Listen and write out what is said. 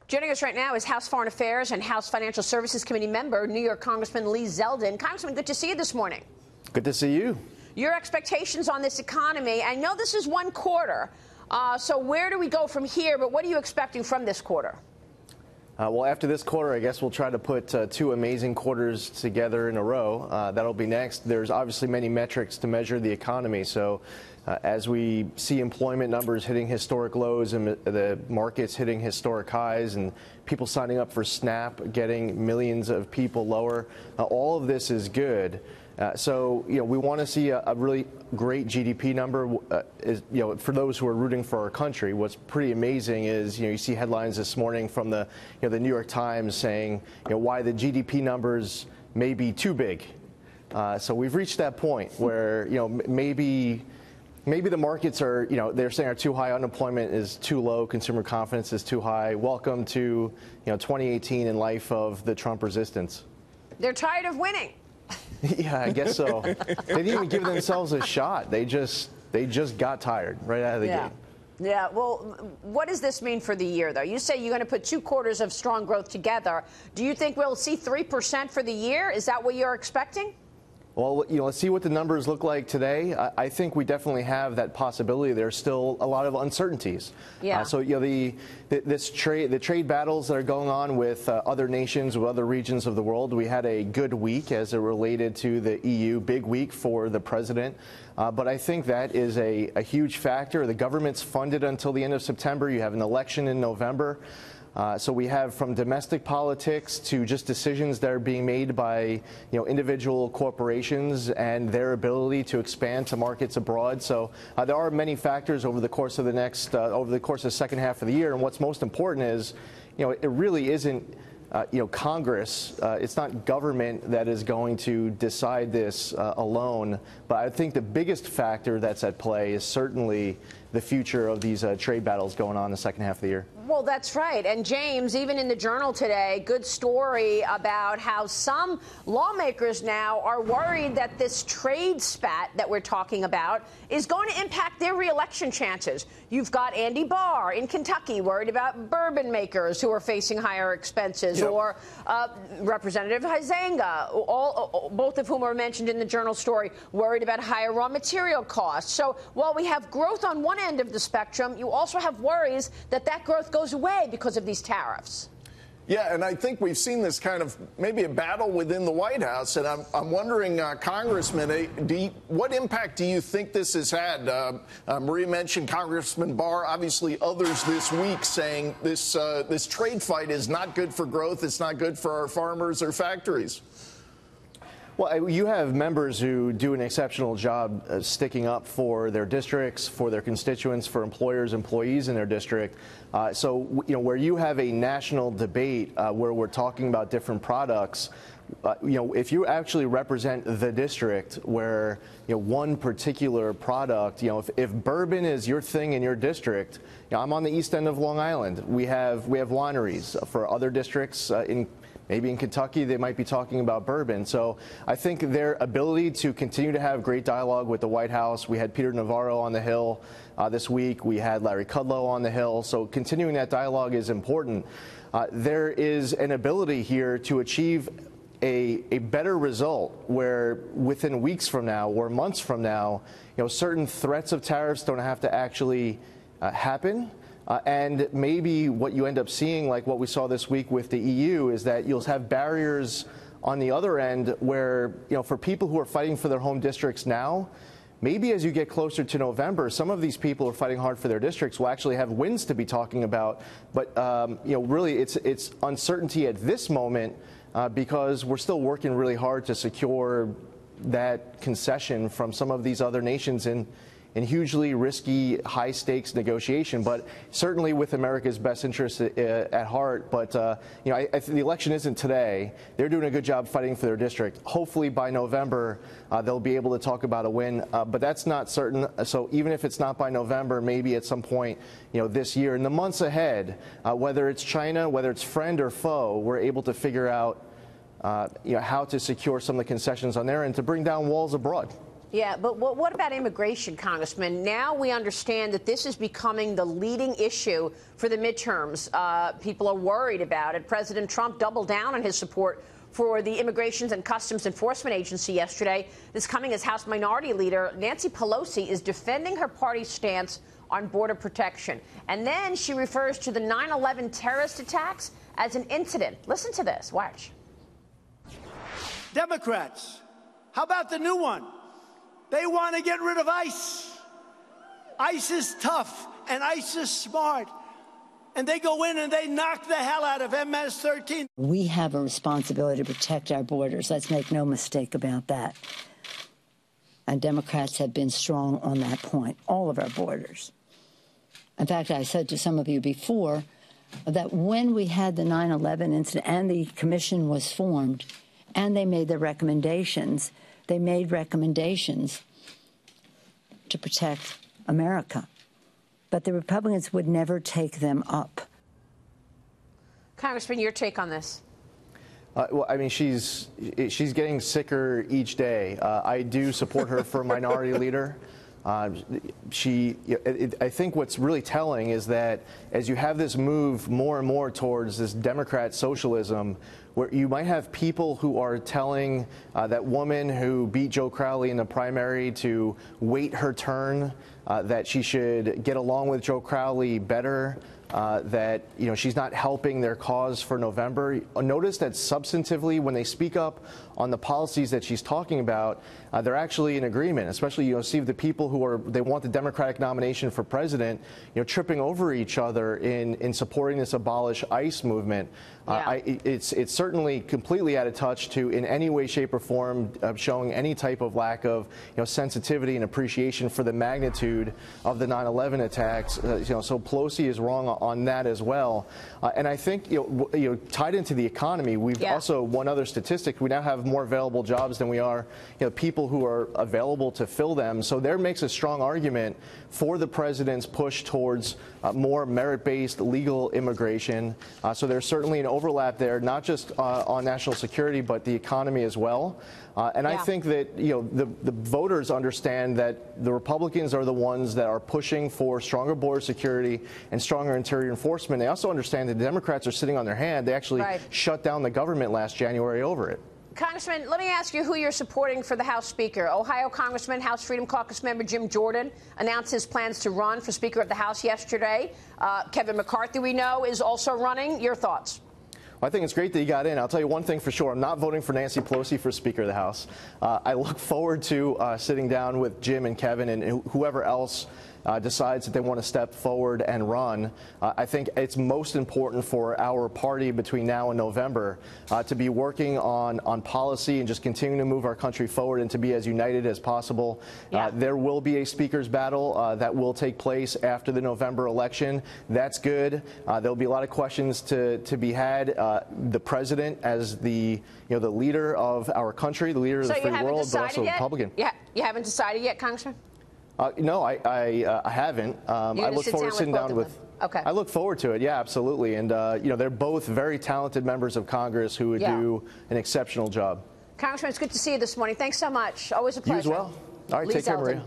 Joining us right now is House Foreign Affairs and House Financial Services Committee member, New York Congressman Lee Zeldin. Congressman, good to see you this morning. Good to see you. Your expectations on this economy. I know this is one quarter, so where do we go from here? But what are you expecting from this quarter? Well, after this quarter, I guess we'll try to put two amazing quarters together in a row. That'll be next. There's obviously many metrics to measure the economy. So as we see employment numbers hitting historic lows and the markets hitting historic highs and people signing up for SNAP, getting millions of people lower, all of this is good. So, we want to see a really great GDP number. For those who are rooting for our country, what's pretty amazing is, you see headlines this morning from the New York Times saying, why the GDP numbers may be too big. So we've reached that point where, maybe the markets are, they're saying are too high, unemployment is too low, consumer confidence is too high. Welcome to, 2018 in life of the Trump resistance. They're tired of winning. Yeah, I guess so. They didn't even give themselves a shot. They just got tired right out of the gate. Yeah, well, what does this mean for the year, though? You say you're going to put 2 quarters of strong growth together. Do you think we'll see 3% for the year? Is that what you're expecting? Well, let's see what the numbers look like today. I think we definitely have that possibility. There's still a lot of uncertainties. Yeah. So, the trade battles that are going on with other nations, with other regions of the world, we had a good week as it related to the EU, big week for the president. But I think that is a huge factor. The government's funded until the end of September. You have an election in November. So we have from domestic politics to just decisions that are being made by individual corporations and their ability to expand to markets abroad. So there are many factors over the course of the second half of the year. And what's most important is, it really isn't Congress. It's not government that is going to decide this alone. But I think the biggest factor that's at play is certainly the future of these trade battles going on in the second half of the year. Well, that's right. And James, even in the Journal today, good story about how some lawmakers now are worried that this trade spat that we're talking about is going to impact their reelection chances. You've got Andy Barr in Kentucky worried about bourbon makers who are facing higher expenses, yep. Or Representative Huizenga, both of whom are mentioned in the Journal story, worried about higher raw material costs. So while we have growth on one end of the spectrum, you also have worries that that growth goes away because of these tariffs. Yeah, and I think we've seen this kind of maybe a battle within the White House, and I'm wondering, Congressman, what impact do you think this has had? Maria mentioned Congressman Barr, obviously others this week saying this trade fight is not good for growth, it's not good for our farmers or factories. Well, you have members who do an exceptional job sticking up for their districts, for their constituents, for employers, employees in their district. So, where you have a national debate where we're talking about different products, if you actually represent the district where, one particular product, if bourbon is your thing in your district, I'm on the east end of Long Island. We have wineries. For other districts maybe in Kentucky, they might be talking about bourbon. So I think their ability to continue to have great dialogue with the White House. We had Peter Navarro on the Hill this week. We had Larry Kudlow on the Hill. So continuing that dialogue is important. There is an ability here to achieve a better result where within weeks from now or months from now, certain threats of tariffs don't have to actually happen. And maybe what you end up seeing, like what we saw this week with the EU, is that you'll have barriers on the other end where, for people who are fighting for their home districts now, maybe as you get closer to November, some of these people who are fighting hard for their districts will actually have wins to be talking about. But, really it's uncertainty at this moment because we're still working really hard to secure that concession from some of these other nations in hugely risky, high-stakes negotiation, but certainly with America's best interest at heart. But, I think the election isn't today. They're doing a good job fighting for their district. Hopefully by November, they'll be able to talk about a win, but that's not certain. So even if it's not by November, maybe at some point, this year. In the months ahead, whether it's China, whether it's friend or foe, we're able to figure out, how to secure some of the concessions on there and to bring down walls abroad. Yeah, but what about immigration, Congressman? Now we understand that this is becoming the leading issue for the midterms. People are worried about it. President Trump doubled down on his support for the Immigration and Customs Enforcement Agency yesterday. This coming as House Minority Leader Nancy Pelosi is defending her party's stance on border protection. And then she refers to the 9/11 terrorist attacks as an incident. Listen to this. Watch. Democrats, how about the new one? They want to get rid of ICE. ICE is tough and ICE is smart. And they go in and they knock the hell out of MS-13. We have a responsibility to protect our borders. Let's make no mistake about that. And Democrats have been strong on that point, all of our borders. In fact, I said to some of you before that when we had the 9/11 incident and the commission was formed and they made their recommendations, they made recommendations to protect America. But the Republicans would never take them up. Congressman, your take on this? Well, I mean, she's getting sicker each day. I do support her for minority leader. I think what's really telling is that as you have this move more and more towards this Democrat socialism, where you might have people who are telling that woman who beat Joe Crowley in the primary to wait her turn, that she should get along with Joe Crowley better, that she's not helping their cause for November. Notice that substantively, when they speak up on the policies that she's talking about, they're actually in agreement. Especially, see the people who they want the Democratic nomination for president, tripping over each other in supporting this abolish ICE movement. Yeah. It's certainly completely out of touch to, in any way, shape, or form, showing any type of lack of sensitivity and appreciation for the magnitude of the 9/11 attacks. So Pelosi is wrong on that as well. And I think tied into the economy, we've also, one other statistic, we now have more available jobs than we are people who are available to fill them. So there makes a strong argument for the president's push towards more merit-based legal immigration. So there's certainly an overlap there, not just on national security, but the economy as well. And I think that the voters understand that the Republicans are the ones that are pushing for stronger border security and stronger interior enforcement. They also understand that the Democrats are sitting on their hand. They actually shut down the government last January over it. Congressman, let me ask you who you're supporting for the House Speaker. Ohio Congressman, House Freedom Caucus member Jim Jordan announced his plans to run for Speaker of the House yesterday. Kevin McCarthy, we know, is also running. Your thoughts? Well, I think it's great that you got in. I'll tell you one thing for sure. I'm not voting for Nancy Pelosi for Speaker of the House. I look forward to sitting down with Jim and Kevin and whoever else decides that they want to step forward and run. I think it's most important for our party between now and November to be working on policy and just continuing to move our country forward and to be as united as possible. There will be a speaker's battle that will take place after the November election. That's good. There'll be a lot of questions to be had. The president as the the leader of our country, the leader of the free world, but also Republican. Yeah, you haven't decided yet, Congressman? No, I haven't. I look forward to sitting down with. Okay. I look forward to it. Yeah, absolutely. And they're both very talented members of Congress who would do an exceptional job. Congressman, it's good to see you this morning. Thanks so much. Always a pleasure. You as well. All right, take care, Maria.